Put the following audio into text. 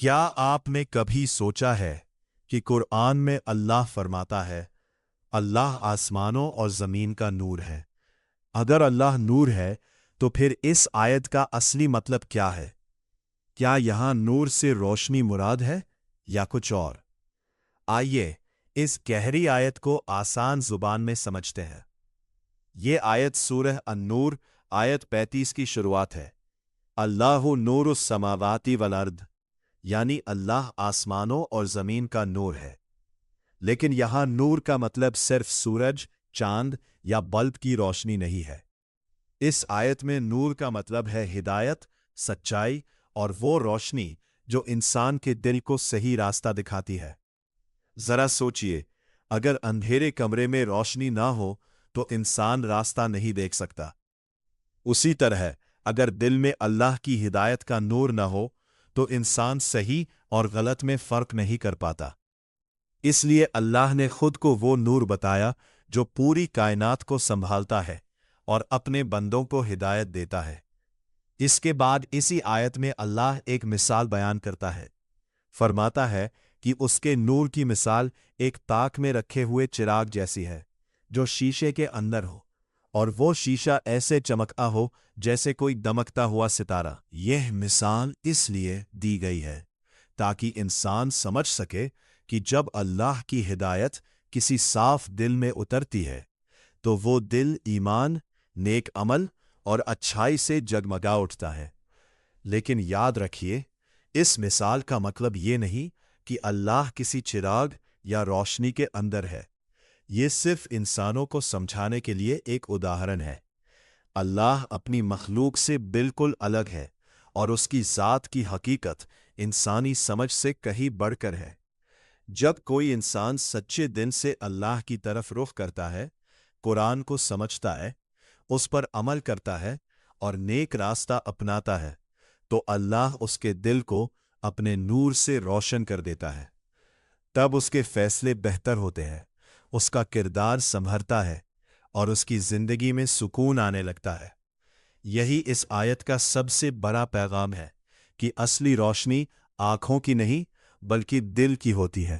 کیا آپ نے کبھی سوچا ہے کہ قرآن میں اللہ فرماتا ہے، اللہ آسمانوں اور زمین کا نور ہے؟ اگر اللہ نور ہے تو پھر اس آیت کا اصلی مطلب کیا ہے؟ کیا یہاں نور سے روشنی مراد ہے یا کچھ اور؟ آئیے اس گہری آیت کو آسان زبان میں سمجھتے ہیں۔ یہ آیت سورہ النور آیت 35 کی شروعات ہے۔ اللہ نور السماوات والارض، یعنی اللہ آسمانوں اور زمین کا نور ہے۔ لیکن یہاں نور کا مطلب صرف سورج، چاند یا بلب کی روشنی نہیں ہے۔ اس آیت میں نور کا مطلب ہے ہدایت، سچائی اور وہ روشنی جو انسان کے دل کو صحیح راستہ دکھاتی ہے۔ ذرا سوچئے، اگر اندھیرے کمرے میں روشنی نہ ہو تو انسان راستہ نہیں دیکھ سکتا۔ اسی طرح اگر دل میں اللہ کی ہدایت کا نور نہ ہو تو انسان صحیح اور غلط میں فرق نہیں کر پاتا۔ اس لیے اللہ نے خود کو وہ نور بتایا جو پوری کائنات کو سنبھالتا ہے اور اپنے بندوں کو ہدایت دیتا ہے۔ اس کے بعد اسی آیت میں اللہ ایک مثال بیان کرتا ہے۔ فرماتا ہے کہ اس کے نور کی مثال ایک تاک میں رکھے ہوئے چراغ جیسی ہے جو شیشے کے اندر ہو، اور وہ شیشہ ایسے چمکتا ہو جیسے کوئی دمکتا ہوا ستارہ۔ یہ مثال اس لیے دی گئی ہے تاکہ انسان سمجھ سکے کہ جب اللہ کی ہدایت کسی صاف دل میں اترتی ہے تو وہ دل ایمان، نیک عمل اور اچھائی سے جگمگا اٹھتا ہے۔ لیکن یاد رکھیے، اس مثال کا مطلب یہ نہیں کہ اللہ کسی چراغ یا روشنی کے اندر ہے۔ یہ صرف انسانوں کو سمجھانے کے لیے ایک اداہرن ہے۔ اللہ اپنی مخلوق سے بالکل الگ ہے اور اس کی ذات کی حقیقت انسانی سمجھ سے کہیں بڑھ کر ہے۔ جب کوئی انسان سچے دل سے اللہ کی طرف رخ کرتا ہے، قرآن کو سمجھتا ہے، اس پر عمل کرتا ہے اور نیک راستہ اپناتا ہے، تو اللہ اس کے دل کو اپنے نور سے روشن کر دیتا ہے۔ تب اس کے فیصلے بہتر ہوتے ہیں، اس کا کردار سنورتا ہے اور اس کی زندگی میں سکون آنے لگتا ہے۔ یہی اس آیت کا سب سے بڑا پیغام ہے کہ اصلی روشنی آنکھوں کی نہیں بلکہ دل کی ہوتی ہے۔